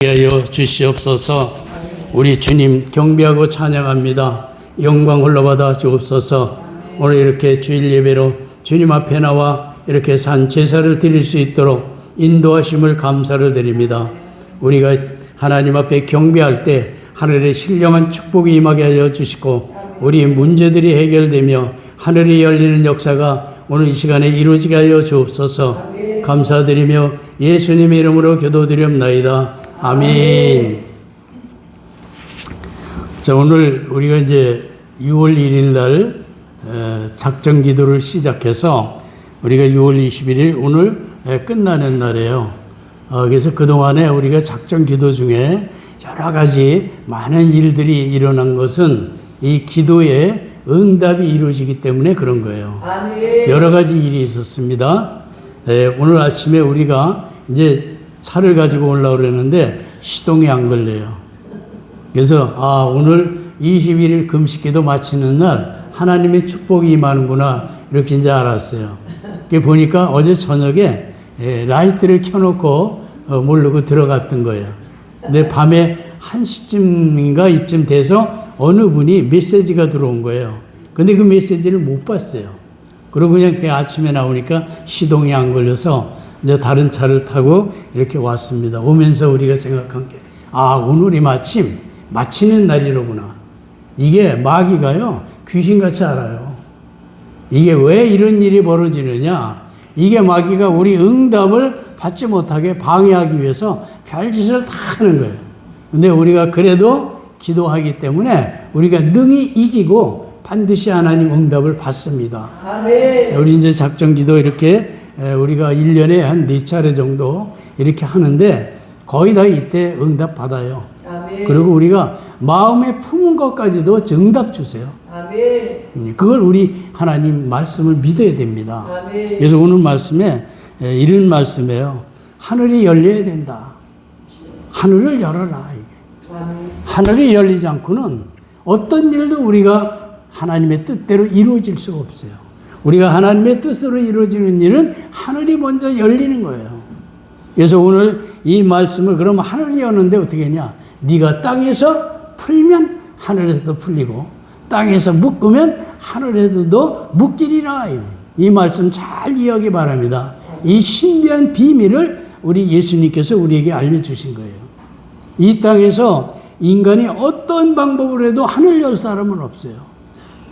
하여 주시옵소서. 우리 주님 경배하고 찬양합니다. 영광 흘러받아 주옵소서. 오늘 이렇게 주일 예배로 주님 앞에 나와 이렇게 산 제사를 드릴 수 있도록 인도하심을 감사를 드립니다. 우리가 하나님 앞에 경배할 때 하늘의 신령한 축복이 임하게 하여 주시고 우리 문제들이 해결되며 하늘이 열리는 역사가 오늘 이 시간에 이루어지게 하여 주옵소서. 감사드리며 예수님의 이름으로 기도드리옵나이다. 아멘. 자, 오늘 우리가 이제 6월 1일 날 작정 기도를 시작해서 우리가 6월 21일 오늘 끝나는 날이에요. 그래서 그동안에 우리가 작정 기도 중에 여러 가지 많은 일들이 일어난 것은 이 기도에 응답이 이루어지기 때문에 그런 거예요. 아멘. 여러 가지 일이 있었습니다. 오늘 아침에 우리가 이제 차를 가지고 올라오려 했는데 시동이 안 걸려요. 그래서 오늘 21일 금식기도 마치는 날 하나님의 축복이 임하는구나 이렇게 이제 알았어요. 보니까 어제 저녁에 라이트를 켜놓고 모르고 들어갔던 거예요. 근데 밤에 1시쯤인가 이쯤 돼서 어느 분이 메시지가 들어온 거예요. 근데 그 메시지를 못 봤어요. 그리고 그냥 아침에 나오니까 시동이 안 걸려서 이제 다른 차를 타고 이렇게 왔습니다. 오면서 우리가 생각한 게 오늘이 마침 마치는 날이로구나. 이게 마귀가요 귀신같이 알아요. 이게 왜 이런 일이 벌어지느냐. 이게 마귀가 우리 응답을 받지 못하게 방해하기 위해서 별짓을 다 하는 거예요. 근데 우리가 그래도 기도하기 때문에 우리가 능히 이기고 반드시 하나님 응답을 받습니다. 아멘. 우리 이제 작정 기도 이렇게 우리가 1년에 한 4차례 정도 이렇게 하는데 거의 다 이때 응답 받아요. 아멘. 그리고 우리가 마음에 품은 것까지도 응답 주세요. 아멘. 그걸 우리 하나님 말씀을 믿어야 됩니다. 아멘. 그래서 오늘 말씀에 이런 말씀이에요. 하늘이 열려야 된다. 하늘을 열어라. 이게. 아멘. 하늘이 열리지 않고는 어떤 일도 우리가 하나님의 뜻대로 이루어질 수가 없어요. 우리가 하나님의 뜻으로 이루어지는 일은 하늘이 먼저 열리는 거예요. 그래서 오늘 이 말씀을 그러면 하늘이 여는데 어떻게 하냐. 네가 땅에서 풀면 하늘에서도 풀리고 땅에서 묶으면 하늘에서도 묶이리라. 이 말씀 잘 이해하기 바랍니다. 이 신비한 비밀을 우리 예수님께서 우리에게 알려주신 거예요. 이 땅에서 인간이 어떤 방법으로 해도 하늘 열 사람은 없어요.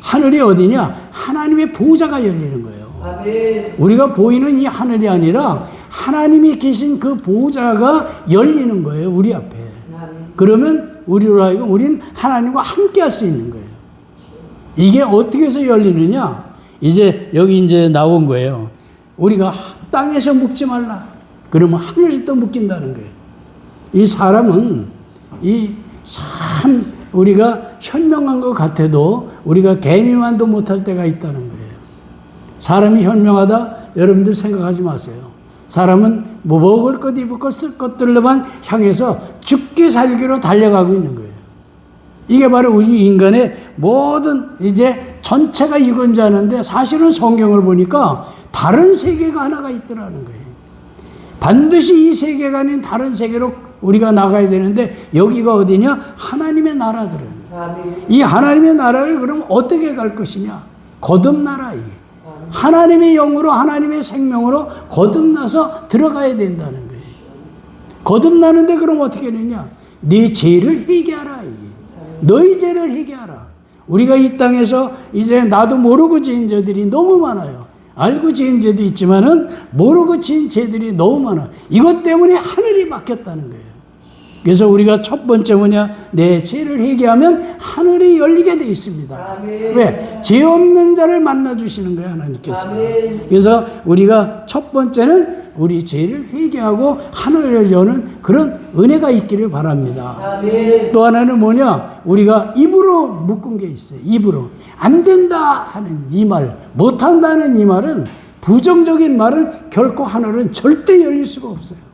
하늘이 어디냐? 하나님의 보좌가 열리는 거예요. 아멘. 우리가 보이는 이 하늘이 아니라 하나님이 계신 그 보좌가 열리는 거예요. 우리 앞에. 아멘. 그러면 우리로 하여금 우리는 하나님과 함께 할 수 있는 거예요. 이게 어떻게 해서 열리느냐? 이제 여기 이제 나온 거예요. 우리가 땅에서 묵지 말라. 그러면 하늘에서 또 묵긴다는 거예요. 이 사람은 참 우리가 현명한 것 같아도 우리가 개미만도 못할 때가 있다는 거예요. 사람이 현명하다? 여러분들 생각하지 마세요. 사람은 먹을 것, 입을 것, 쓸 것들로만 향해서 죽기 살기로 달려가고 있는 거예요. 이게 바로 우리 인간의 모든 이제 전체가 이건 줄 아는데 사실은 성경을 보니까 다른 세계가 하나가 있더라는 거예요. 반드시 이 세계가 아닌 다른 세계로 우리가 나가야 되는데 여기가 어디냐? 하나님의 나라들은. 이 하나님의 나라를 그럼 어떻게 갈 것이냐? 거듭나라. 이게. 하나님의 영으로 하나님의 생명으로 거듭나서 들어가야 된다는 거예요. 거듭나는데 그럼 어떻게 하느냐? 네 죄를 회개하라. 이게. 너희 죄를 회개하라. 우리가 이 땅에서 이제 나도 모르고 지은 죄들이 너무 많아요. 알고 지은 죄도 있지만은 모르고 지은 죄들이 너무 많아. 이것 때문에 하늘이 막혔다는 거예요. 그래서 우리가 첫 번째 뭐냐? 내 죄를 회개하면 하늘이 열리게 돼 있습니다. 아멘. 왜? 죄 없는 자를 만나 주시는 거예요, 하나님께서. 아멘. 그래서 우리가 첫 번째는 우리 죄를 회개하고 하늘을 여는 그런 은혜가 있기를 바랍니다. 아멘. 또 하나는 뭐냐? 우리가 입으로 묶은 게 있어요. 입으로. 안 된다 하는 이 말, 못한다는 이 말은 부정적인 말은 결코 하늘은 절대 열릴 수가 없어요.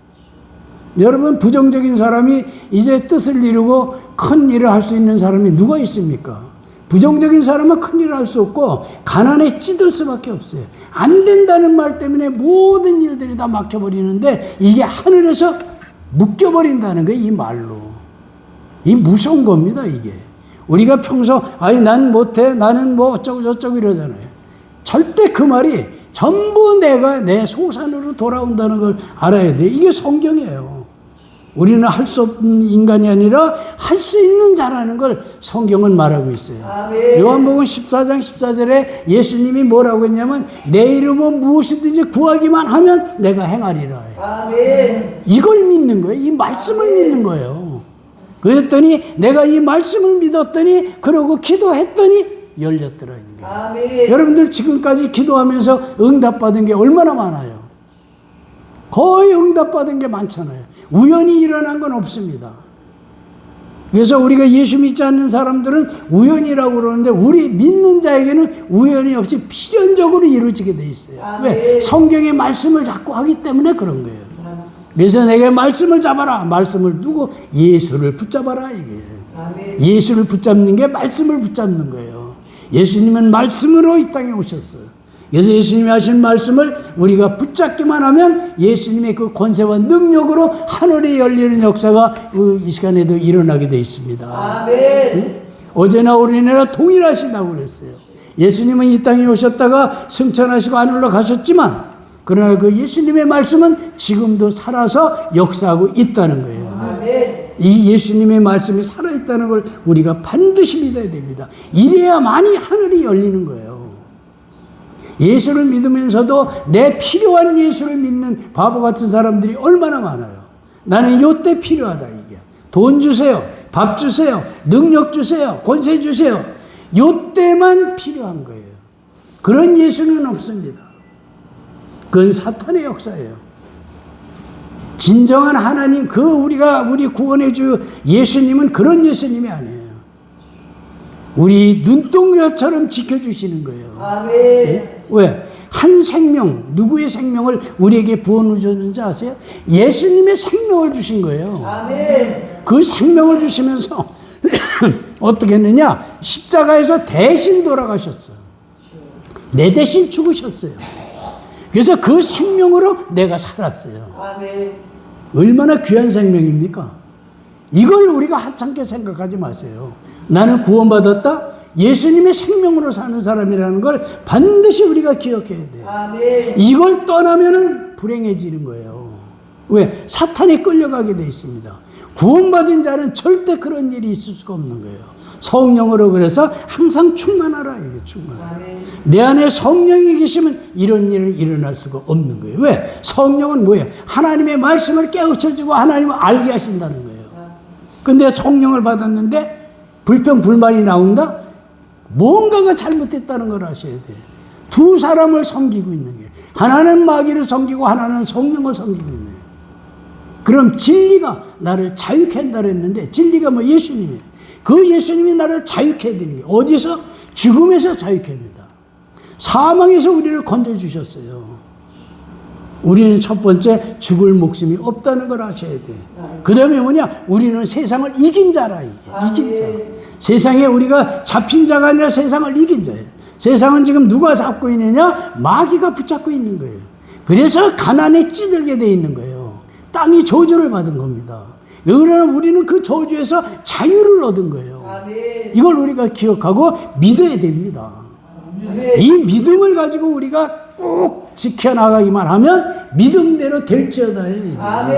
여러분, 부정적인 사람이 이제 뜻을 이루고 큰 일을 할 수 있는 사람이 누가 있습니까? 부정적인 사람은 큰 일을 할 수 없고 가난에 찌들 수밖에 없어요. 안 된다는 말 때문에 모든 일들이 다 막혀버리는데 이게 하늘에서 묶여버린다는 거예요, 이 말로. 이 무서운 겁니다, 이게. 우리가 평소, 아니, 난 못해, 나는 뭐 어쩌고저쩌고 이러잖아요. 절대 그 말이 전부 내가 내 소산으로 돌아온다는 걸 알아야 돼요. 이게 성경이에요. 우리는 할 수 없는 인간이 아니라 할 수 있는 자라는 걸 성경은 말하고 있어요. 아멘. 요한복음 14장 14절에 예수님이 뭐라고 했냐면 내 이름은 무엇이든지 구하기만 하면 내가 행하리라. 아멘. 이걸 믿는 거예요. 이 말씀을 믿는 거예요. 그랬더니 내가 이 말씀을 믿었더니 그러고 기도했더니 열렸더라. 아멘. 여러분들 지금까지 기도하면서 응답받은 게 얼마나 많아요. 거의 응답받은 게 많잖아요. 우연히 일어난 건 없습니다. 그래서 우리가 예수 믿지 않는 사람들은 우연이라고 그러는데 우리 믿는 자에게는 우연이 없이 필연적으로 이루어지게 돼 있어요. 왜? 성경의 말씀을 자꾸 하기 때문에 그런 거예요. 그래서 내게 말씀을 잡아라. 말씀을 두고 예수를 붙잡아라. 이게. 예수를 붙잡는 게 말씀을 붙잡는 거예요. 예수님은 말씀으로 이 땅에 오셨어요. 그래서 예수님이 하신 말씀을 우리가 붙잡기만 하면 예수님의 그 권세와 능력으로 하늘이 열리는 역사가 이 시간에도 일어나게 되어 있습니다. 아멘. 응? 어제나 오늘이나 동일하시다고 그랬어요. 예수님은 이 땅에 오셨다가 승천하시고 하늘로 가셨지만 그러나 그 예수님의 말씀은 지금도 살아서 역사하고 있다는 거예요. 아멘. 이 예수님의 말씀이 살아있다는 걸 우리가 반드시 믿어야 됩니다. 이래야만이 하늘이 열리는 거예요. 예수를 믿으면서도 내 필요한 예수를 믿는 바보 같은 사람들이 얼마나 많아요. 나는 요때 필요하다 이게. 돈 주세요. 밥 주세요. 능력 주세요. 권세 주세요. 요때만 필요한 거예요. 그런 예수는 없습니다. 그건 사탄의 역사예요. 진정한 하나님, 우리 구원해 주 예수님은 그런 예수님이 아니에요. 우리 눈동자처럼 지켜주시는 거예요. 아멘. 네? 왜? 한 생명, 누구의 생명을 우리에게 부어 주셨는지 아세요? 예수님의 생명을 주신 거예요. 아멘. 그 생명을 주시면서 어떻게 했느냐? 십자가에서 대신 돌아가셨어요. 내 대신 죽으셨어요. 그래서 그 생명으로 내가 살았어요. 아멘. 얼마나 귀한 생명입니까? 이걸 우리가 하찮게 생각하지 마세요. 나는 구원받았다? 예수님의 생명으로 사는 사람이라는 걸 반드시 우리가 기억해야 돼요. 아멘. 이걸 떠나면은 불행해지는 거예요. 왜? 사탄에 끌려가게 돼 있습니다. 구원받은 자는 절대 그런 일이 있을 수가 없는 거예요. 성령으로 그래서 항상 충만하라. 이게 충만하라. 내 안에 성령이 계시면 이런 일은 일어날 수가 없는 거예요. 왜? 성령은 뭐예요? 하나님의 말씀을 깨우쳐주고 하나님을 알게 하신다는 거예요. 근데 성령을 받았는데 불평 불만이 나온다? 뭔가가 잘못됐다는 걸 아셔야 돼요. 두 사람을 섬기고 있는 게 하나는 마귀를 섬기고 하나는 성령을 섬기고 있는 거예요. 그럼 진리가 나를 자유케 한다 그랬는데 진리가 뭐 예수님이에요. 그 예수님이 나를 자유케 해드리는 게 어디서? 죽음에서 자유케 합니다. 사망에서 우리를 건져주셨어요. 우리는 첫 번째 죽을 목숨이 없다는 걸 아셔야 돼요. 그 다음에 뭐냐? 우리는 세상을 이긴 자라. 이긴 자. 세상에 우리가 잡힌 자가 아니라 세상을 이긴 자예요. 세상은 지금 누가 잡고 있느냐? 마귀가 붙잡고 있는 거예요. 그래서 가난에 찌들게 돼 있는 거예요. 땅이 저주를 받은 겁니다. 그러나 우리는 그 저주에서 자유를 얻은 거예요. 이걸 우리가 기억하고 믿어야 됩니다. 이 믿음을 가지고 우리가 꼭 지켜나가기만 하면 믿음대로 될지어다. 아멘.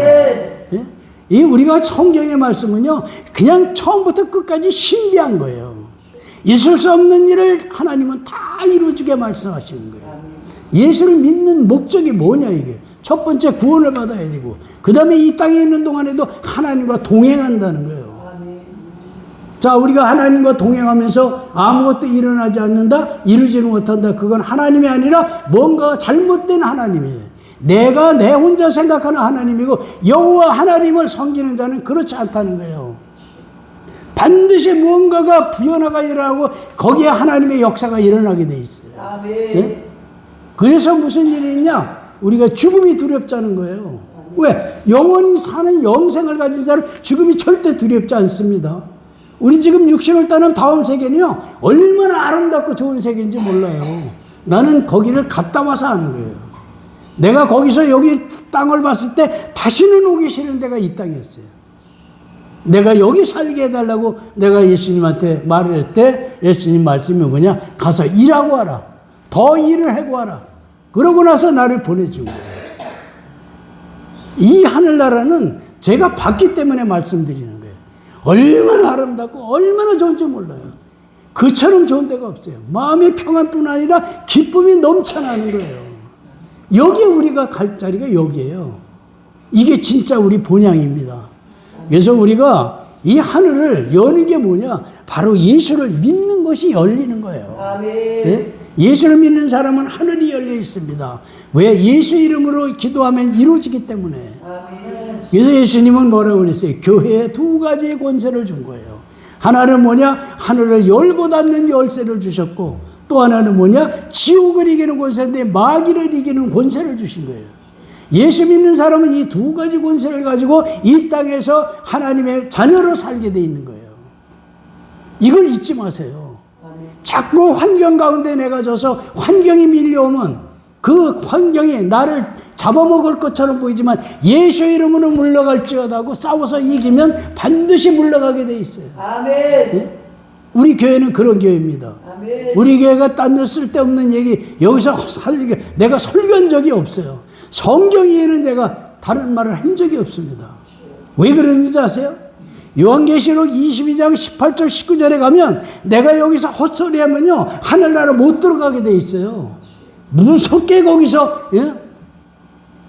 예? 이 우리가 성경의 말씀은요, 그냥 처음부터 끝까지 신비한 거예요. 있을 수 없는 일을 하나님은 다 이루어주게 말씀하시는 거예요. 예수를 믿는 목적이 뭐냐, 이게. 첫 번째 구원을 받아야 되고, 그 다음에 이 땅에 있는 동안에도 하나님과 동행한다는 거예요. 자, 우리가 하나님과 동행하면서 아무것도 일어나지 않는다, 이루지는 못한다. 그건 하나님이 아니라 뭔가 잘못된 하나님이에요. 내가 내 혼자 생각하는 하나님이고 여호와 하나님을 섬기는 자는 그렇지 않다는 거예요. 반드시 무언가가 부여나가 일어나고 거기에 하나님의 역사가 일어나게 돼 있어요. 네? 그래서 무슨 일이 있냐? 우리가 죽음이 두렵자는 거예요. 왜? 영원히 사는 영생을 가진 자는 죽음이 절대 두렵지 않습니다. 우리 지금 육신을 떠난 다음 세계는요, 얼마나 아름답고 좋은 세계인지 몰라요. 나는 거기를 갔다 와서 아는 거예요. 내가 거기서 여기 땅을 봤을 때 다시는 오기 싫은 데가 이 땅이었어요. 내가 여기 살게 해달라고 내가 예수님한테 말을 할 때 예수님 말씀이 뭐냐? 가서 일하고 와라. 더 일을 하고 와라. 그러고 나서 나를 보내준 거예요. 이 하늘나라는 제가 봤기 때문에 말씀드리는 거예요. 얼마나 아름답고 얼마나 좋은지 몰라요. 그처럼 좋은 데가 없어요. 마음의 평안뿐 아니라 기쁨이 넘쳐나는 거예요. 여기에 우리가 갈 자리가 여기예요. 이게 진짜 우리 본향입니다. 그래서 우리가 이 하늘을 여는 게 뭐냐? 바로 예수를 믿는 것이 열리는 거예요. 예? 예수를 믿는 사람은 하늘이 열려 있습니다. 왜? 예수 이름으로 기도하면 이루어지기 때문에. 그래서 예수님은 뭐라고 그랬어요? 교회에 두 가지의 권세를 준 거예요. 하나는 뭐냐? 하늘을 열고 닫는 열쇠를 주셨고, 또 하나는 뭐냐? 지옥을 이기는 권세인데 마귀를 이기는 권세를 주신 거예요. 예수 믿는 사람은 이 두 가지 권세를 가지고 이 땅에서 하나님의 자녀로 살게 돼 있는 거예요. 이걸 잊지 마세요. 자꾸 환경 가운데 내가 져서 환경이 밀려오면 그 환경이 나를 잡아먹을 것처럼 보이지만 예수 이름으로 물러갈지어다고 싸워서 이기면 반드시 물러가게 돼 있어요. 아멘. 예? 우리 교회는 그런 교회입니다. 아멘. 우리 교회가 딴 데 쓸데없는 얘기 여기서 내가 설교한 적이 없어요. 성경에는 내가 다른 말을 한 적이 없습니다. 왜 그러는지 아세요? 요한계시록 22장 18절 19절에 가면 내가 여기서 헛소리하면요 하늘나라 못 들어가게 돼 있어요. 무섭게 거기서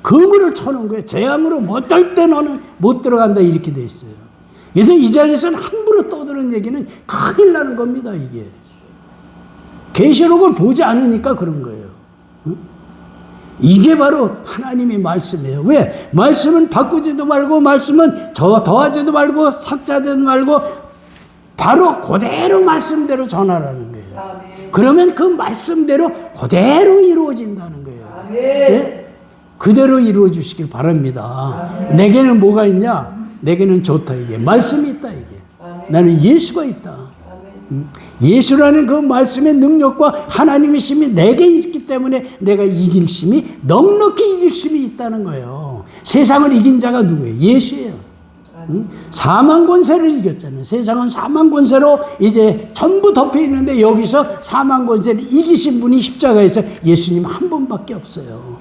그물을 쳐놓은 거예요. 재앙으로 못할 때 너는 못 들어간다 이렇게 돼 있어요. 그래서 이 자리에서는 함부로 떠드는 얘기는 큰일 나는 겁니다. 이게 계시록을 보지 않으니까 그런 거예요. 이게 바로 하나님의 말씀이에요. 왜? 말씀은 바꾸지도 말고 말씀은 더하지도 말고 삭제하지도 말고 바로 그대로 말씀대로 전하라는 거예요. 그러면 그 말씀대로 그대로 이루어진다는 거예요. 네? 그대로 이루어 주시길 바랍니다. 내게는 뭐가 있냐? 내게는 좋다 이게. 말씀이 있다 이게. 나는 예수가 있다. 예수라는 그 말씀의 능력과 하나님의 힘이 내게 있기 때문에 내가 이길 힘이 넉넉히 이길 힘이 있다는 거예요. 세상을 이긴 자가 누구예요? 예수예요. 사망 권세를 이겼잖아요. 세상은 사망 권세로 이제 전부 덮여 있는데 여기서 사망 권세를 이기신 분이 십자가에서 예수님 한 분밖에 없어요.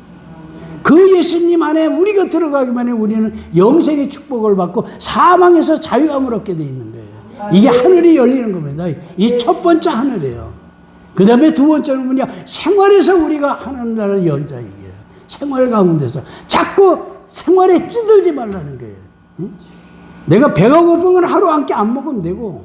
그 예수님 안에 우리가 들어가기만 해 우리는 영생의 축복을 받고 사망에서 자유함을 얻게 돼 있는 거예요. 이게 하늘이 열리는 겁니다. 이 첫 번째 하늘이에요. 그 다음에 두 번째는 뭐냐? 생활에서 우리가 하늘나라를 열자 이게. 생활 가운데서 자꾸 생활에 찌들지 말라는 거예요. 내가 배가 고프면 하루 한 끼 안 먹으면 되고,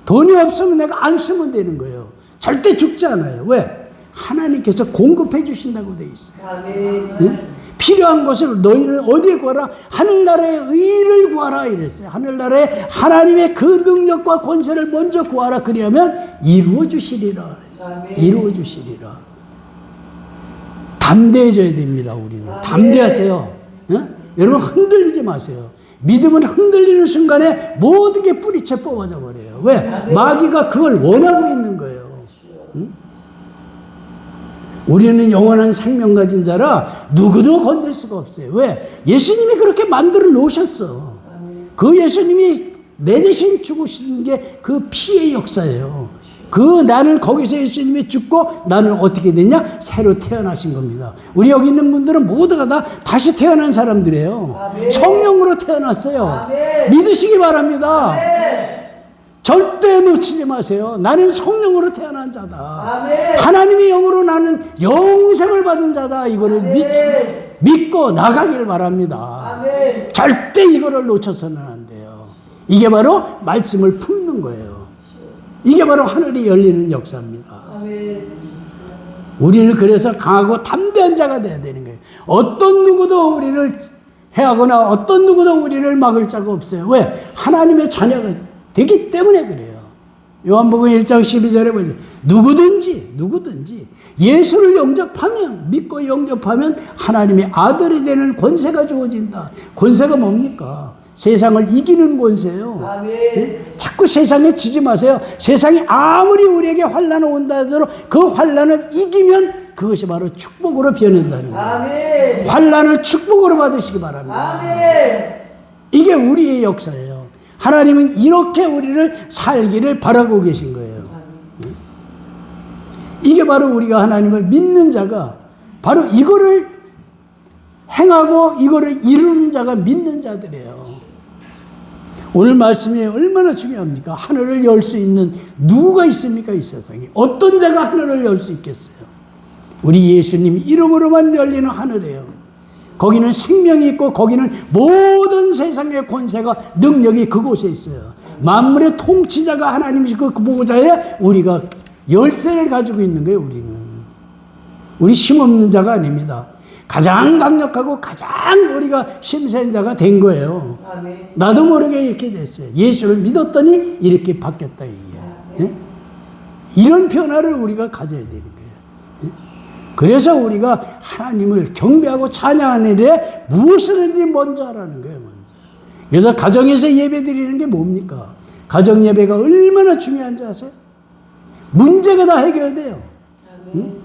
돈이 없으면 내가 안 쓰면 되는 거예요. 절대 죽지 않아요. 왜? 하나님께서 공급해 주신다고 돼 있어요. 필요한 것을 너희는 어디에 구하라? 하늘나라의 의를 구하라 이랬어요. 하늘나라의 하나님의 그 능력과 권세를 먼저 구하라. 그러면 이루어 주시리라 그랬어요. 이루어 주시리라. 담대해져야 됩니다. 우리는 담대하세요. 여러분 흔들리지 마세요. 믿음은 흔들리는 순간에 모든 게 뿌리채 뽑아져 버려요. 왜? 마귀가 그걸 원하고 있는 거예요. 우리는 영원한 생명 가진 자라 누구도 건들 수가 없어요. 왜? 예수님이 그렇게 만들어 놓으셨어. 그 예수님이 내 대신 죽으신 게 그 피의 역사예요. 나는 거기서 예수님이 죽고 나는 어떻게 됐냐? 새로 태어나신 겁니다. 우리 여기 있는 분들은 모두가 다 다시 태어난 사람들이에요. 아멘. 성령으로 태어났어요. 아멘. 믿으시기 바랍니다. 아멘. 절대 놓치지 마세요. 나는 성령으로 태어난 자다. 아멘. 하나님의 영으로 나는 영생을 받은 자다. 이거를 믿고 나가길 바랍니다. 아멘. 절대 이거를 놓쳐서는 안 돼요. 이게 바로 말씀을 품는 거예요. 이게 바로 하늘이 열리는 역사입니다. 아멘. 우리는 그래서 강하고 담대한 자가 돼야 되는 거예요. 어떤 누구도 우리를 해하거나 어떤 누구도 우리를 막을 자가 없어요. 왜? 하나님의 자녀가 되기 때문에 그래요. 요한복음 1장 12절에 보면 누구든지 예수를 영접하면 믿고 영접하면 하나님의 아들이 되는 권세가 주어진다. 권세가 뭡니까? 세상을 이기는 권세요. 아멘. 자꾸 자꾸 세상에 지지 마세요. 세상이 아무리 우리에게 환난을 온다 하더라도 그 환난을 이기면 그것이 바로 축복으로 변한다는 거예요. 아멘. 환난을 축복으로 받으시기 바랍니다. 아멘. 이게 우리의 역사예요. 하나님은 이렇게 우리를 살기를 바라고 계신 거예요. 이게 바로 우리가 하나님을 믿는 자가 바로 이거를 행하고 이거를 이루는 자가 믿는 자들이에요. 오늘 말씀이 얼마나 중요합니까? 하늘을 열 수 있는 누가 있습니까? 이 세상에. 어떤 자가 하늘을 열 수 있겠어요? 우리 예수님 이름으로만 열리는 하늘이에요. 거기는 생명이 있고 거기는 모든 세상의 권세가 능력이 그곳에 있어요. 만물의 통치자가 하나님이시고 그 보호자에 우리가 열쇠를 가지고 있는 거예요. 우리 힘없는 자가 아닙니다. 가장 강력하고 가장 우리가 힘센 자가 된 거예요. 아멘. 나도 모르게 이렇게 됐어요. 예수를 믿었더니 이렇게 바뀌었다. 이게. 예? 이런 변화를 우리가 가져야 되는 거예요. 예? 그래서 우리가 하나님을 경배하고 찬양하는 일에 무엇이든지 먼저 하라는 거예요. 먼저. 그래서 가정에서 예배 드리는 게 뭡니까? 가정 예배가 얼마나 중요한지 아세요? 문제가 다 해결돼요. 응?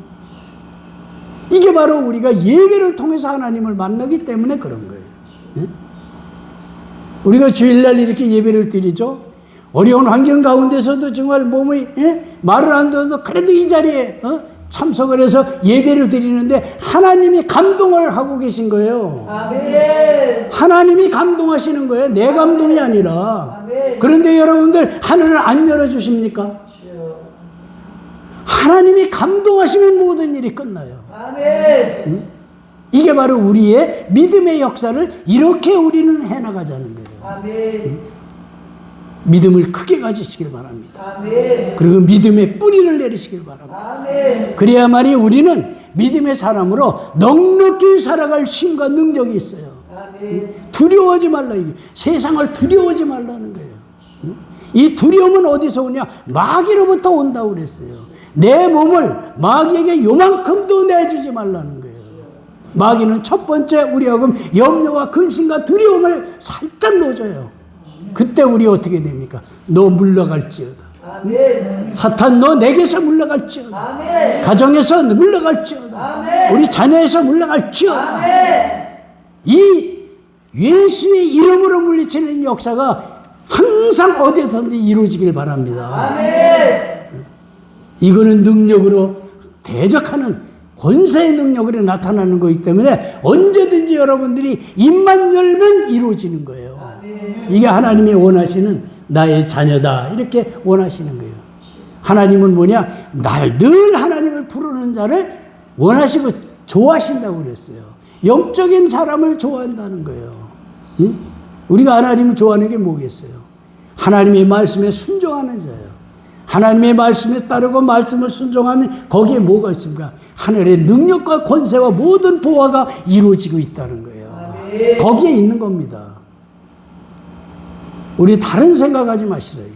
이게 바로 우리가 예배를 통해서 하나님을 만나기 때문에 그런 거예요. 응? 우리가 주일날 이렇게 예배를 드리죠. 어려운 환경 가운데서도 정말 몸이 말을 안 들어도 그래도 이 자리에 참석을 해서 예배를 드리는데 하나님이 감동을 하고 계신 거예요. 아멘. 하나님이 감동하시는 거예요. 내 감동이 아니라. 아멘. 그런데 여러분들 하늘을 안 열어주십니까? 하나님이 감동하시면 모든 일이 끝나요. 아멘. 응? 이게 바로 우리의 믿음의 역사를 이렇게 우리는 해나가자는 거예요. 아멘. 응? 믿음을 크게 가지시길 바랍니다. 아멘. 그리고 믿음의 뿌리를 내리시길 바랍니다. 아멘. 그래야만이 우리는 믿음의 사람으로 넉넉히 살아갈 힘과 능력이 있어요. 아멘. 두려워하지 말라. 이게 세상을 두려워하지 말라는 거예요. 응? 이 두려움은 어디서 오냐? 마귀로부터 온다고 그랬어요. 내 몸을 마귀에게 요만큼도 내주지 말라는 거예요. 마귀는 첫 번째 우리하고 염려와 근심과 두려움을 살짝 넣어줘요. 그때 우리 어떻게 됩니까? 너 물러갈지어다. 아멘. 사탄 너 내게서 물러갈지어다. 아멘. 가정에서 물러갈지어다. 아멘. 우리 자녀에서 물러갈지어다. 아멘. 이 예수의 이름으로 물리치는 역사가 항상 어디서든지 이루어지길 바랍니다. 아멘. 이거는 능력으로 대적하는 권세의 능력으로 나타나는 거기 때문에 언제든지 여러분들이 입만 열면 이루어지는 거예요. 이게 하나님이 원하시는 나의 자녀다 이렇게 원하시는 거예요. 하나님은 뭐냐? 늘 하나님을 부르는 자를 원하시고 좋아하신다고 그랬어요. 영적인 사람을 좋아한다는 거예요. 응? 우리가 하나님을 좋아하는 게 뭐겠어요? 하나님의 말씀에 순종하는 자예요. 하나님의 말씀에 따르고 말씀을 순종하면 거기에 뭐가 있습니까? 하늘의 능력과 권세와 모든 보화가 이루어지고 있다는 거예요. 아멘. 거기에 있는 겁니다. 우리 다른 생각하지 마시라. 이게.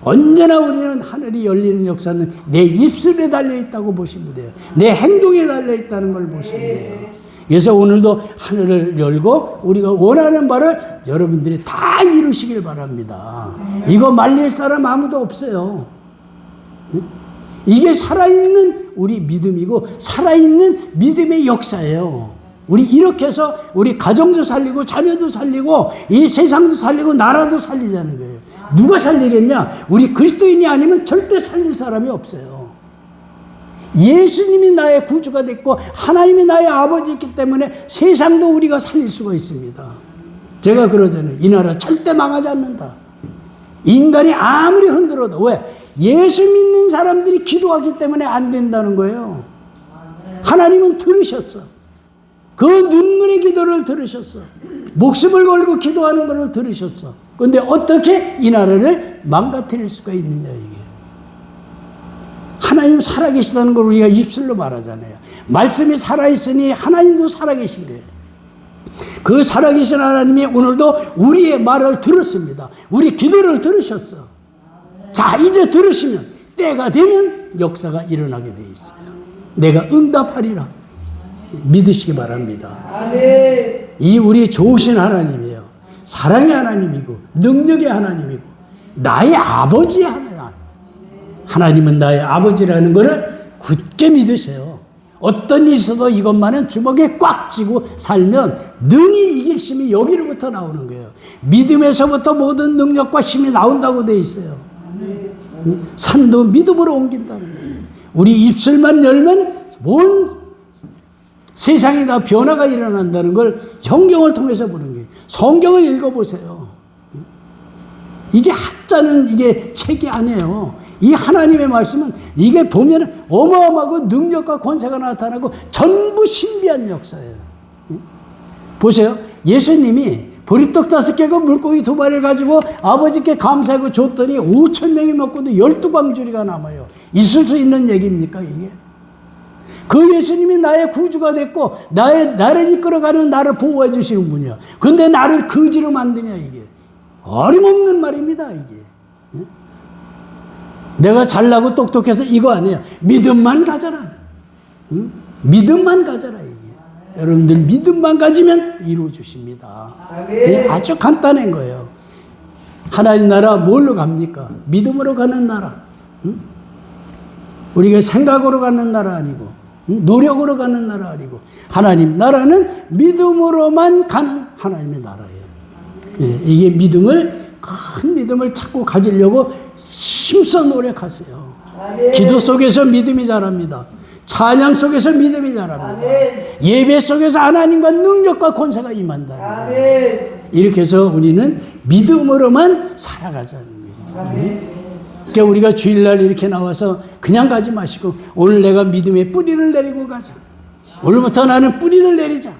언제나 우리는 하늘이 열리는 역사는 내 입술에 달려있다고 보시면 돼요. 내 행동에 달려있다는 걸 보시면 돼요. 그래서 오늘도 하늘을 열고 우리가 원하는 바를 여러분들이 다 이루시길 바랍니다. 이거 말릴 사람 아무도 없어요. 이게 살아있는 우리 믿음이고 살아있는 믿음의 역사예요. 우리 이렇게 해서 우리 가정도 살리고 자녀도 살리고 이 세상도 살리고 나라도 살리자는 거예요. 누가 살리겠냐? 우리 그리스도인이 아니면 절대 살릴 사람이 없어요. 예수님이 나의 구주가 됐고 하나님이 나의 아버지였기 때문에 세상도 우리가 살릴 수가 있습니다. 제가 그러잖아요. 이 나라 절대 망하지 않는다. 인간이 아무리 흔들어도 왜? 예수 믿는 사람들이 기도하기 때문에 안 된다는 거예요. 하나님은 들으셨어. 그 눈물의 기도를 들으셨어. 목숨을 걸고 기도하는 것을 들으셨어. 그런데 어떻게 이 나라를 망가뜨릴 수가 있느냐 이게. 하나님 살아계시다는 걸 우리가 입술로 말하잖아요. 말씀이 살아있으니 하나님도 살아계신 거예요. 그 살아계신 하나님이 오늘도 우리의 말을 들었습니다. 우리 기도를 들으셨어. 자, 이제 들으시면 때가 되면 역사가 일어나게 돼 있어요. 내가 응답하리라. 믿으시기 바랍니다. 아멘. 이 우리 좋으신 하나님이에요. 사랑의 하나님이고 능력의 하나님이고 나의 아버지야. 하나님은 나의 아버지라는 것을 굳게 믿으세요. 어떤 일이 있어도 이것만은 주먹에 꽉 쥐고 살면 능히 이길 힘이 여기로부터 나오는 거예요. 믿음에서부터 모든 능력과 힘이 나온다고 돼 있어요. 산도 믿음으로 옮긴다는 거예요. 우리 입술만 열면 온 세상에 다 변화가 일어난다는 걸 성경을 통해서 보는 거예요. 성경을 읽어보세요. 이게 한자는 이게 책이 아니에요. 이 하나님의 말씀은 이게 보면 어마어마하고 능력과 권세가 나타나고 전부 신비한 역사예요. 보세요. 예수님이 보리떡 5개고 물고기 2마리를 가지고 아버지께 감사하고 줬더니 5,000명이 먹고도 12광주리가 남아요. 있을 수 있는 얘기입니까 이게? 그 예수님이 나의 구주가 됐고 나를 이끌어가는 나를 보호해 주시는 분이야. 근데 나를 거지로 만드냐 이게. 어림없는 말입니다 이게. 내가 잘나고 똑똑해서 이거 아니에요. 믿음만 가져라. 응? 믿음만 가져라 이게. 여러분들 믿음만 가지면 이루어 주십니다. 아주 간단한 거예요. 하나님 나라 뭘로 갑니까? 믿음으로 가는 나라. 응? 우리가 생각으로 가는 나라 아니고 노력으로 가는 나라 아니고 하나님 나라는 믿음으로만 가는 하나님의 나라예요. 예, 이게 큰 믿음을 찾고 가지려고 힘써 노력하세요. 기도 속에서 믿음이 자랍니다. 찬양 속에서 믿음이 자랍니다. 예배 속에서 하나님과 능력과 권세가 임한다. 이렇게 해서 우리는 믿음으로만 살아가자는 거예요. 그러니까 우리가 주일날 이렇게 나와서 그냥 가지 마시고 오늘 내가 믿음의 뿌리를 내리고 가자. 오늘부터 나는 뿌리를 내리자.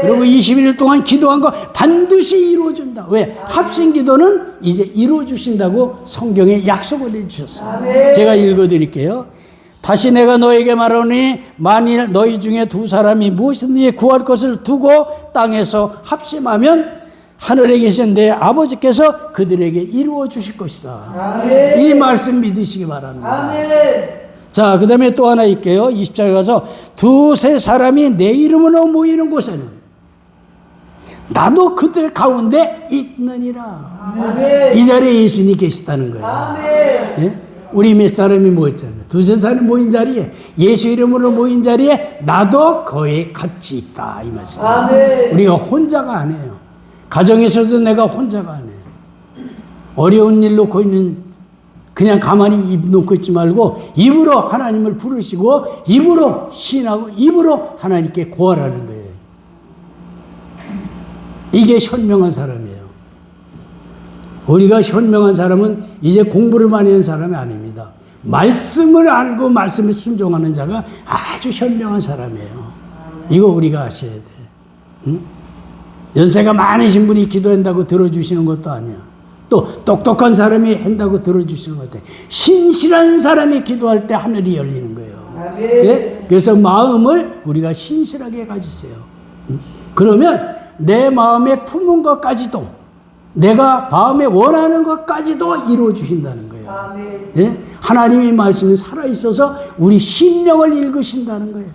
그리고 21일 동안 기도한 거 반드시 이루어준다. 왜? 합심 기도는 이제 이루어주신다고 성경에 약속을 해주셨어요. 제가 읽어드릴게요. 다시 내가 너에게 말하노니 만일 너희 중에 2사람이 무엇이든지 구할 것을 두고 땅에서 합심하면 하늘에 계신 내 아버지께서 그들에게 이루어 주실 것이다. 이 말씀 믿으시기 바랍니다. 자, 그 다음에 또 하나 있게요. 20절 가서 2-3 사람이 내 이름으로 모이는 곳에는 나도 그들 가운데 있느니라. 이 자리에 예수님이 계시다는 거예요. 예? 우리 몇 사람이 모였잖아요. 2-3 사람이 모인 자리에 예수 이름으로 모인 자리에 나도 거기 같이 있다 이 말씀이에요. 우리가 혼자가 아니에요. 가정에서도 내가 혼자가 아니에요. 어려운 일 놓고 있는 그냥 가만히 입 놓고 있지 말고 입으로 하나님을 부르시고 입으로 신하고 입으로 하나님께 고하라는 거예요. 이게 현명한 사람이에요. 우리가 현명한 사람은 이제 공부를 많이 한 사람이 아닙니다. 말씀을 알고 말씀에 순종하는 자가 아주 현명한 사람이에요. 이거 우리가 아셔야 돼. 응? 연세가 많으신 분이 기도한다고 들어주시는 것도 아니야. 또 똑똑한 사람이 한다고 들어주시는 것 같아요. 신실한 사람이 기도할 때 하늘이 열리는 거예요. 네? 그래서 마음을 우리가 신실하게 가지세요. 그러면 내 마음에 품은 것까지도 내가 마음에 원하는 것까지도 이루어 주신다는 거예요. 네? 하나님의 말씀이 살아있어서 우리 심령을 읽으신다는 거예요.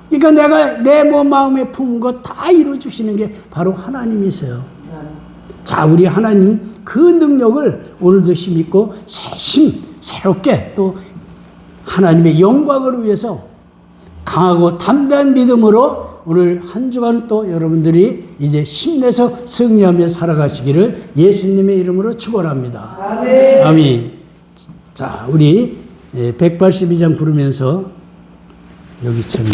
그러니까 내가 내 마음에 품은 것 다 이루어 주시는 게 바로 하나님이세요. 자, 우리 하나님 그 능력을 오늘도 힘있고 새롭게 또 하나님의 영광을 위해서 강하고 담대한 믿음으로 오늘 한 주간 또 여러분들이 이제 힘내서 승리하며 살아가시기를 예수님의 이름으로 축원합니다. 아멘. 아멘. 자, 우리 182장 부르면서 여기 참